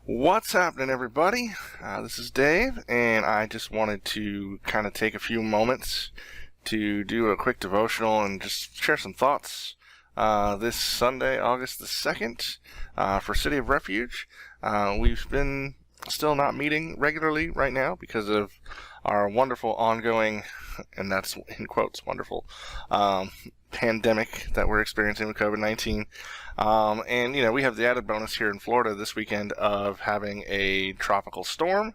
What's happening, everybody? This is Dave, and I just wanted to kind of take a few moments to do a quick devotional and just share some thoughts this Sunday, August the 2nd, for City of Refuge. We've been still not meeting regularly right now because of our wonderful ongoing, and that's in quotes, wonderful, pandemic that we're experiencing with COVID-19. And, we have the added bonus here in Florida this weekend of having a tropical storm.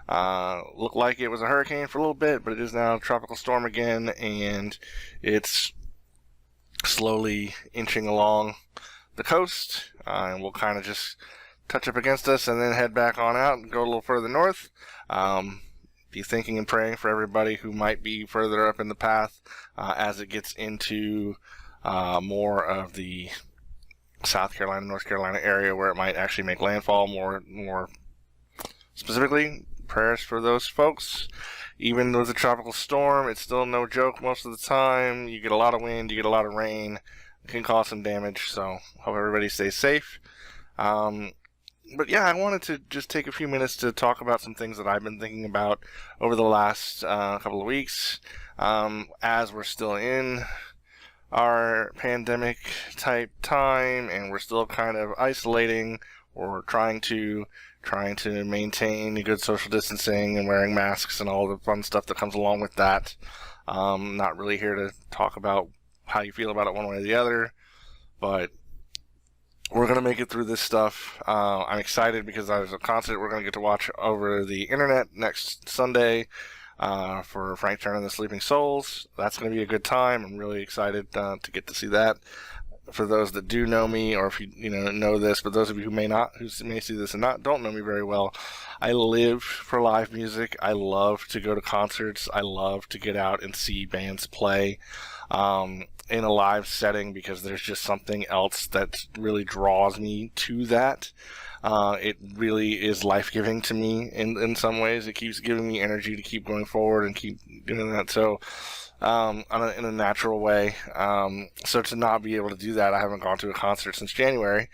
Looked like it was a hurricane for a little bit, but it is now a tropical storm again, and it's slowly inching along the coast, and we'll kind of just touch up against us and then head back on out and go a little further north. Be thinking and praying for everybody who might be further up in the path as it gets into more of the South Carolina, North Carolina area where it might actually make landfall. More specifically, prayers for those folks. Even with a tropical storm, it's still no joke most of the time. You get a lot of wind, you get a lot of rain. It can cause some damage, so hope everybody stays safe. But yeah, I wanted to just take a few minutes to talk about some things that I've been thinking about over the last couple of weeks as we're still in our pandemic type time and we're still kind of isolating or trying to maintain good social distancing and wearing masks and all the fun stuff that comes along with that. Not really here to talk about how you feel about it one way or the other, but we're going to make it through this stuff. I'm excited because there's a concert we're going to get to watch over the internet next Sunday for Frank Turner and the Sleeping Souls. That's going to be a good time. I'm really excited to get to see that. For those that do know me, or if you know this, but those of you who may not, who may see this and don't know me very well, I live for live music. I love to go to concerts. I love to get out and see bands play in a live setting because there's just something else that really draws me to that. It really is life-giving to me in some ways. It keeps giving me energy to keep going forward and keep doing that. So in a natural way. So to not be able to do that, I haven't gone to a concert since January.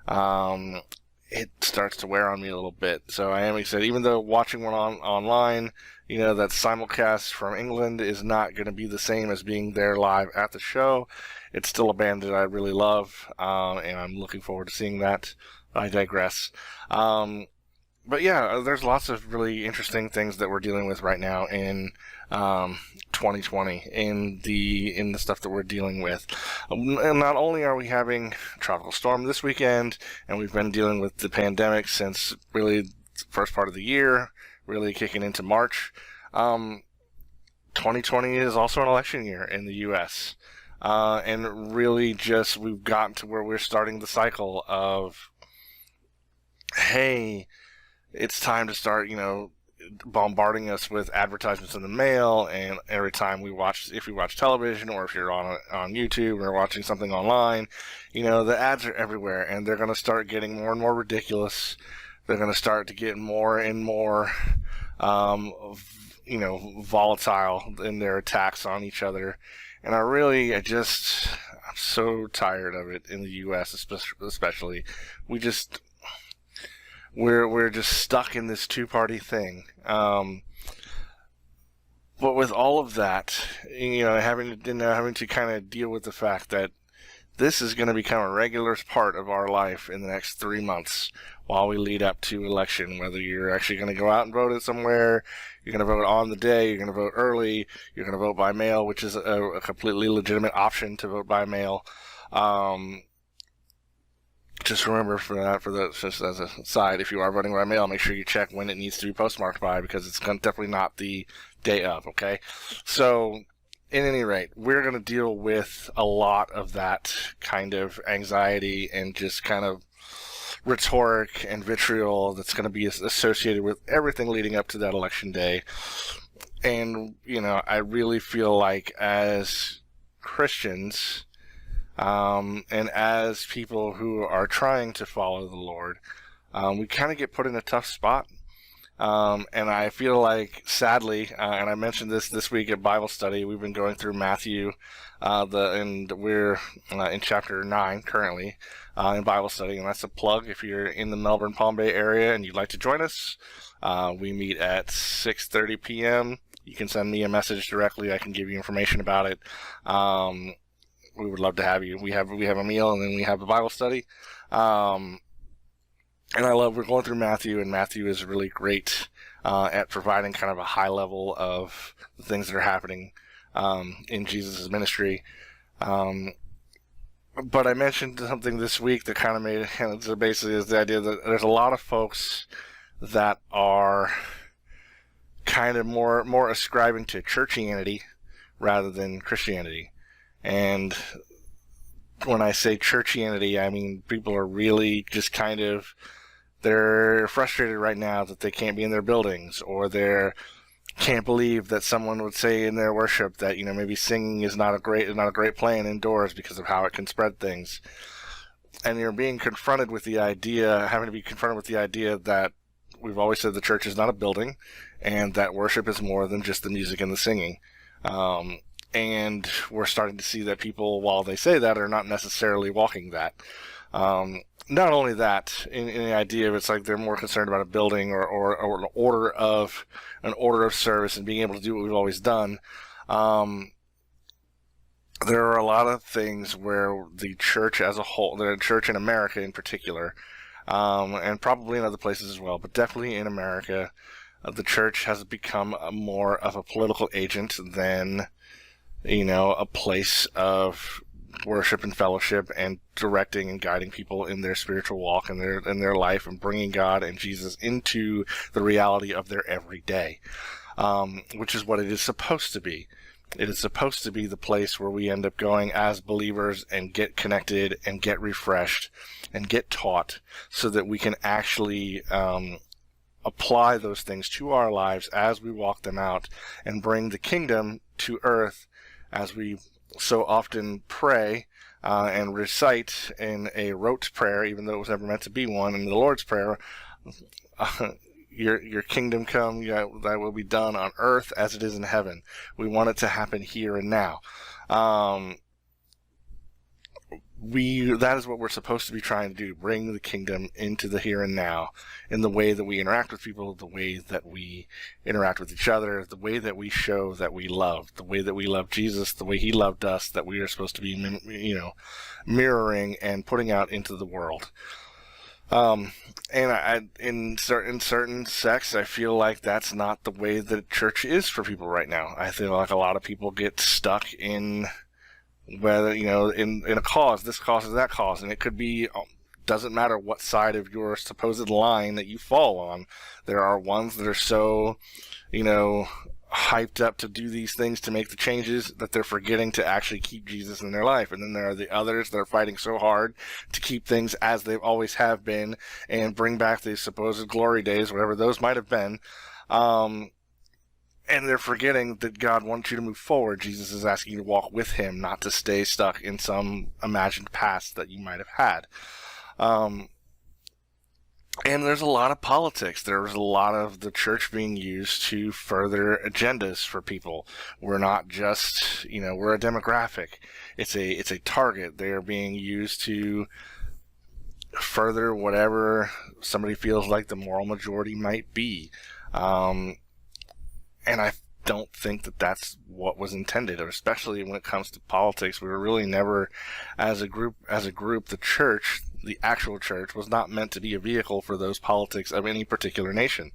It starts to wear on me a little bit. So I am excited, even though watching one online, that simulcast from England is not going to be the same as being there live at the show. It's still a band that I really love, and I'm looking forward to seeing that. I digress. But yeah, there's lots of really interesting things that we're dealing with right now in 2020 in the stuff that we're dealing with. And not only are we having a tropical storm this weekend, and we've been dealing with the pandemic since really the first part of the year, really kicking into March. 2020 is also an election year in the U.S. And really just we've gotten to where we're starting the cycle of, hey, it's time to start, bombarding us with advertisements in the mail, and every time if we watch television or if you're on YouTube or watching something online, the ads are everywhere, and they're going to start getting more and more ridiculous. They're going to start to get more and more, volatile in their attacks on each other. And I'm so tired of it in the U.S. especially. We're just stuck in this two-party thing. But with all of that, having to kind of deal with the fact that this is going to become a regular part of our life in the next 3 months while we lead up to election, whether you're actually going to go out and vote it somewhere, you're going to vote on the day, you're going to vote early, you're going to vote by mail, which is a completely legitimate option to vote by mail. Just remember just as a side, if you are voting by mail, make sure you check when it needs to be postmarked by, because it's definitely not the day of, okay? So, at any rate, we're going to deal with a lot of that kind of anxiety and just kind of rhetoric and vitriol that's going to be associated with everything leading up to that election day. And, I really feel like as Christians, and as people who are trying to follow the Lord, we kind of get put in a tough spot And I feel like, sadly, and I mentioned this week at Bible study, we've been going through Matthew, and we're in chapter 9 currently in Bible study, and that's a plug if you're in the Melbourne Palm Bay area and you'd like to join us. We meet at 6:30 p.m. You can send me a message directly. I can give you information about it. We would love to have you. We have a meal, and then we have a Bible study. And we're going through Matthew, and Matthew is really great at providing kind of a high level of the things that are happening in Jesus' ministry. But I mentioned something this week that kind of made it, so basically is the idea that there's a lot of folks that are kind of more ascribing to churchianity rather than Christianity. And when I say churchianity, I mean people are really just kind of, they're frustrated right now that they can't be in their buildings, or they can't believe that someone would say in their worship that, maybe singing is not a great plan indoors because of how it can spread things. And you're being confronted with the idea, having to be confronted with the idea that we've always said the church is not a building, and that worship is more than just the music and the singing. And we're starting to see that people, while they say that, are not necessarily walking that. Not only that, in the idea of it's like they're more concerned about a building or an order of service and being able to do what we've always done. There are a lot of things where the church as a whole, the church in America in particular, and probably in other places as well, but definitely in America, the church has become more of a political agent than, a place of worship and fellowship and directing and guiding people in their spiritual walk and their life, and bringing God and Jesus into the reality of their everyday, which is what it is supposed to be. It is supposed to be the place where we end up going as believers and get connected and get refreshed and get taught, so that we can actually apply those things to our lives as we walk them out and bring the kingdom to earth, as we so often pray and recite in a rote prayer, even though it was never meant to be one, in the Lord's Prayer, your kingdom come, thy will be done on earth as it is in heaven. We want it to happen here and now. That is what we're supposed to be trying to do, bring the kingdom into the here and now, in the way that we interact with people, the way that we interact with each other, the way that we show that we love, the way that we love Jesus, the way he loved us, that we are supposed to be, mirroring and putting out into the world. And in certain sects, I feel like that's not the way that church is for people right now. I feel like a lot of people get stuck in whether, in a cause, this cause is that cause, and it could be, doesn't matter what side of your supposed line that you fall on. There are ones that are so, hyped up to do these things to make the changes that they're forgetting to actually keep Jesus in their life. And then there are the others that are fighting so hard to keep things as they've always have been and bring back these supposed glory days, whatever those might have been. And they're forgetting that God wants you to move forward. Jesus is asking you to walk with him, not to stay stuck in some imagined past that you might have had. And there's a lot of politics. There's a lot of the church being used to further agendas for people. We're not just, we're a demographic. It's a target. They are being used to further whatever somebody feels like the moral majority might be. And I don't think that that's what was intended, especially when it comes to politics. We were really never, as a group, the church, the actual church, was not meant to be a vehicle for those politics of any particular nation.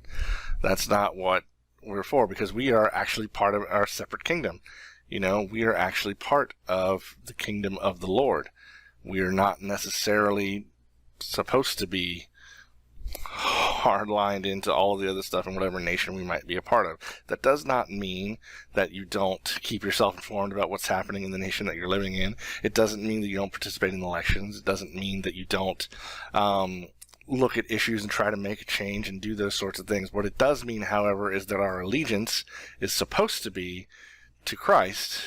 That's not what we're for, because we are actually part of our separate kingdom. We are actually part of the kingdom of the Lord. We are not necessarily supposed to be hard-lined into all of the other stuff in whatever nation we might be a part of. That does not mean that you don't keep yourself informed about what's happening in the nation that you're living in. It doesn't mean that you don't participate in elections. It doesn't mean that you don't look at issues and try to make a change and do those sorts of things. What it does mean, however, is that our allegiance is supposed to be to Christ,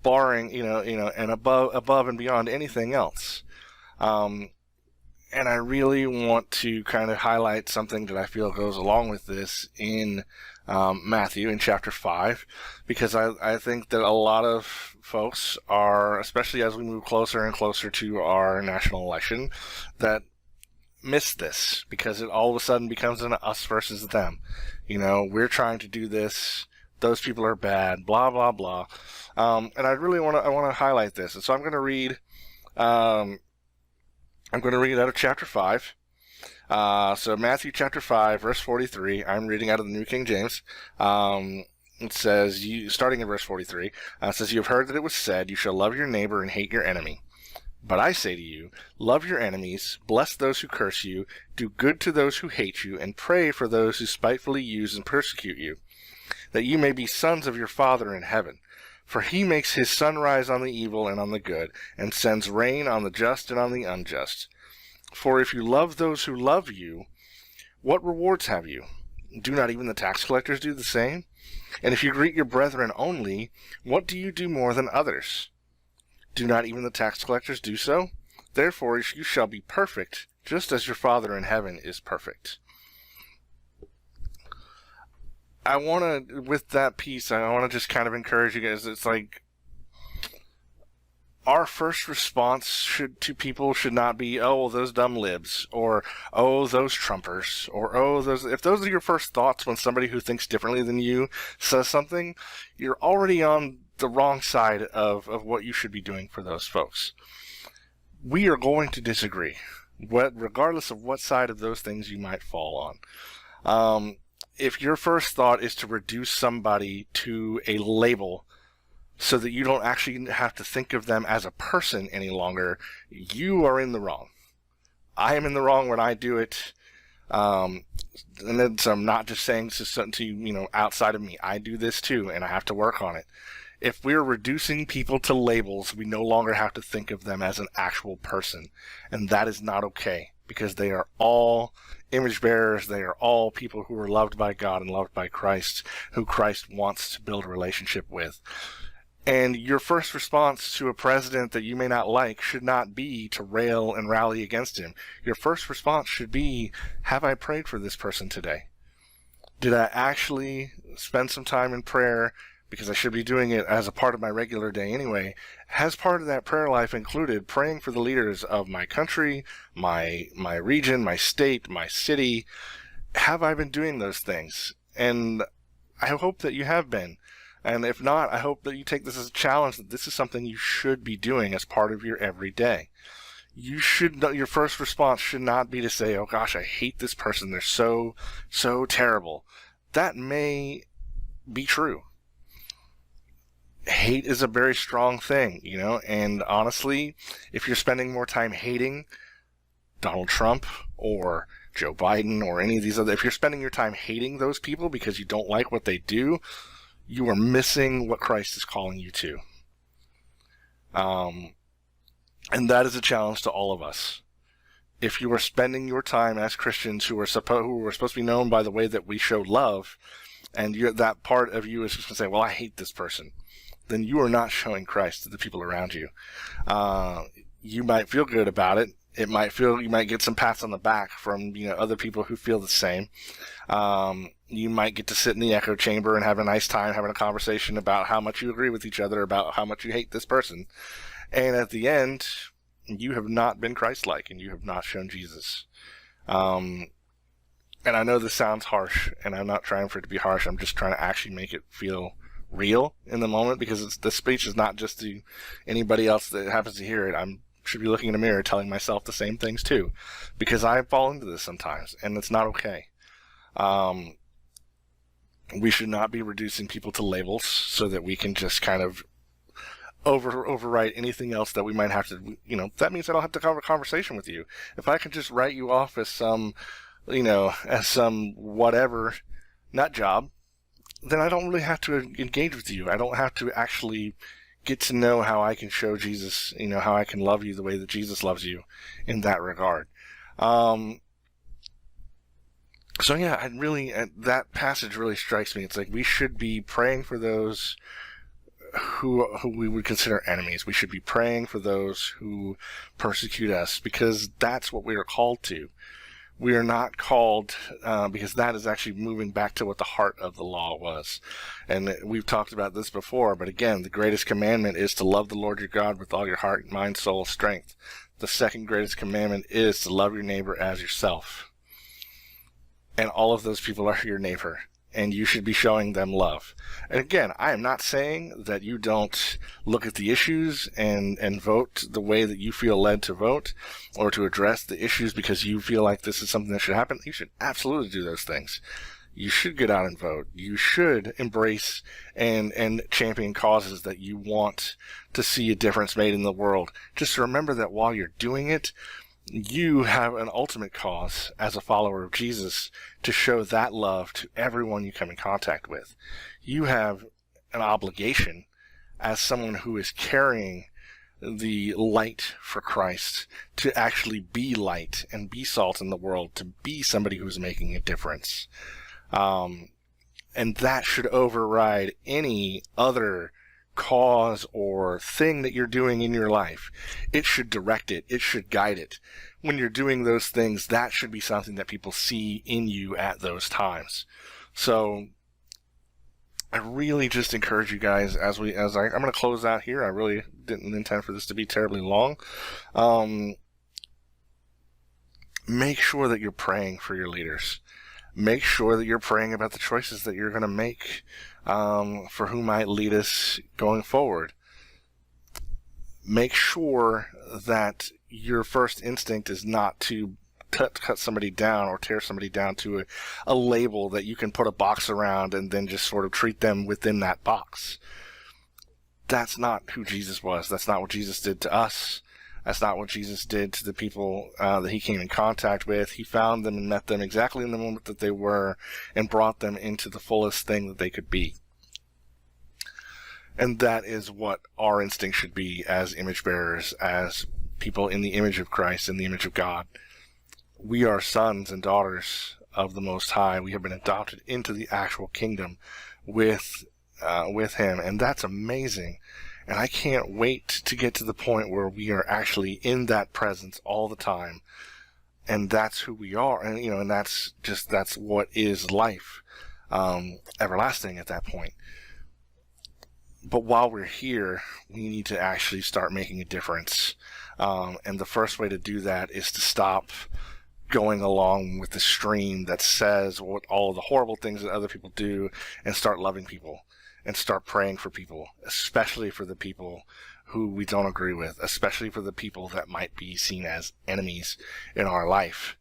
barring, and above and beyond anything else. And I really want to kind of highlight something that I feel goes along with this in Matthew in chapter 5, because I think that a lot of folks are, especially as we move closer and closer to our national election, that miss this because it all of a sudden becomes an us versus them. We're trying to do this. Those people are bad, blah, blah, blah. And I really want to highlight this. And so I'm going to read out of chapter 5. So Matthew chapter 5, verse 43. I'm reading out of the New King James. It says, starting in verse 43, it says, "You have heard that it was said, you shall love your neighbor and hate your enemy. But I say to you, love your enemies, bless those who curse you, do good to those who hate you, and pray for those who spitefully use and persecute you, that you may be sons of your Father in heaven. For he makes his sun rise on the evil and on the good, and sends rain on the just and on the unjust. For if you love those who love you, what rewards have you? Do not even the tax collectors do the same? And if you greet your brethren only, what do you do more than others? Do not even the tax collectors do so? Therefore you shall be perfect, just as your Father in heaven is perfect." I want to, with that piece, I want to just kind of encourage you guys. It's like, our first response to people should not be, "Oh, well, those dumb libs," or "Oh, those Trumpers," or "Oh, those." If those are your first thoughts when somebody who thinks differently than you says something, you're already on the wrong side of what you should be doing for those folks. We are going to disagree, regardless of what side of those things you might fall on. If your first thought is to reduce somebody to a label so that you don't actually have to think of them as a person any longer, you are in the wrong. I am in the wrong when I do it. And I'm not just saying this is something to outside of me. I do this too, and I have to work on it. If we're reducing people to labels, we no longer have to think of them as an actual person. And that is not okay, because they are all image bearers. They are all people who are loved by God and loved by Christ, who Christ wants to build a relationship with. And your first response to a president that you may not like should not be to rail and rally against him. Your first response should be, have I prayed for this person today? Did I actually spend some time in prayer? Because I should be doing it as a part of my regular day anyway. Has part of that prayer life included praying for the leaders of my country, my region, my state, my city? Have I been doing those things? And I hope that you have been. And if not, I hope that you take this as a challenge, that this is something you should be doing as part of your everyday. Your first response should not be to say, "Oh gosh, I hate this person. They're so terrible." That may be true. Hate is a very strong thing, and honestly, if you're spending more time hating Donald Trump or Joe Biden or any of these if you're spending your time hating those people because you don't like what they do, you are missing what Christ is calling you to. And that is a challenge to all of us. If you are spending your time as Christians who are supposed to be known by the way that we show love, and that part of you is just going to say, "Well, I hate this person," then you are not showing Christ to the people around you. You might feel good about it. You might get some pats on the back from other people who feel the same. You might get to sit in the echo chamber and have a nice time having a conversation about how much you agree with each other, about how much you hate this person. And at the end, you have not been Christ-like, and you have not shown Jesus. And I know this sounds harsh, and I'm not trying for it to be harsh. I'm just trying to actually make it feel real in the moment, because the speech is not just to anybody else that happens to hear it. I should be looking in a mirror telling myself the same things too, because I fall into this sometimes, and it's not okay. We should not be reducing people to labels so that we can just kind of overwrite anything else that we might have to, that means I don't have to have a conversation with you. If I can just write you off as some whatever nut job, then I don't really have to engage with you. I don't have to actually get to know how I can show Jesus, how I can love you the way that Jesus loves you in that regard. So yeah, that passage really strikes me. It's like we should be praying for those who we would consider enemies. We should be praying for those who persecute us, because that's what we are called to. We are not called, because that is actually moving back to what the heart of the law was. And we've talked about this before, but again, the greatest commandment is to love the Lord your God with all your heart, mind, soul, strength. The second greatest commandment is to love your neighbor as yourself. And all of those people are your neighbor, and you should be showing them love. And again, I am not saying that you don't look at the issues and vote the way that you feel led to vote, or to address the issues because you feel like this is something that should happen. You should absolutely do those things. You should get out and vote. You should embrace and champion causes that you want to see a difference made in the world. Just remember that while you're doing it, you have an ultimate cause as a follower of Jesus to show that love to everyone you come in contact with. You have an obligation as someone who is carrying the light for Christ to actually be light and be salt in the world, to be somebody who's making a difference. And that should override any other cause or thing that you're doing in your life. It should direct it. It should guide it. When you're doing those things, that should be something that people see in you at those times. So I really just encourage you guys, I'm going to close out here. I really didn't intend for this to be terribly long. Make sure that you're praying for your leaders. Make sure that you're praying about the choices that you're going to make for who might lead us going forward. Make sure that your first instinct is not to cut somebody down or tear somebody down to a label that you can put a box around and then just sort of treat them within that box. That's not who Jesus was. That's not what Jesus did to us. That's not what Jesus did to the people that he came in contact with. He found them and met them exactly in the moment that they were and brought them into the fullest thing that they could be. And that is what our instinct should be as image bearers, as people in the image of Christ, in the image of God. We are sons and daughters of the Most High. We have been adopted into the actual kingdom with him, and that's amazing. And I can't wait to get to the point where we are actually in that presence all the time. And that's who we are. And, and that's what is life, everlasting at that point. But while we're here, we need to actually start making a difference. And the first way to do that is to stop going along with the stream that says what all of the horrible things that other people do, and start loving people. And start praying for people, especially for the people who we don't agree with, especially for the people that might be seen as enemies in our life.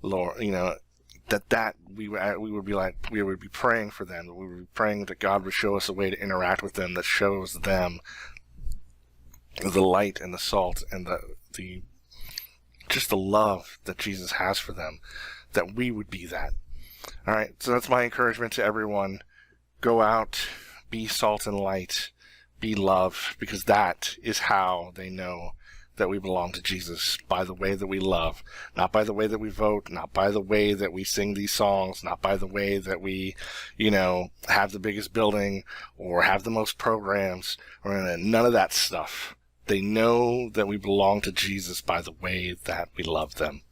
Lord, that we would be praying for them. We would be praying that God would show us a way to interact with them that shows them the light and the salt and the just the love that Jesus has for them, that we would be that. All right, so that's my encouragement to everyone. Go out, be salt and light, be love, because that is how they know that we belong to Jesus, by the way that we love, not by the way that we vote, not by the way that we sing these songs, not by the way that we, have the biggest building or have the most programs, or none of that stuff. They know that we belong to Jesus by the way that we love them.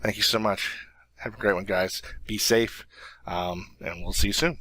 Thank you so much. Have a great one, guys. Be safe, and we'll see you soon.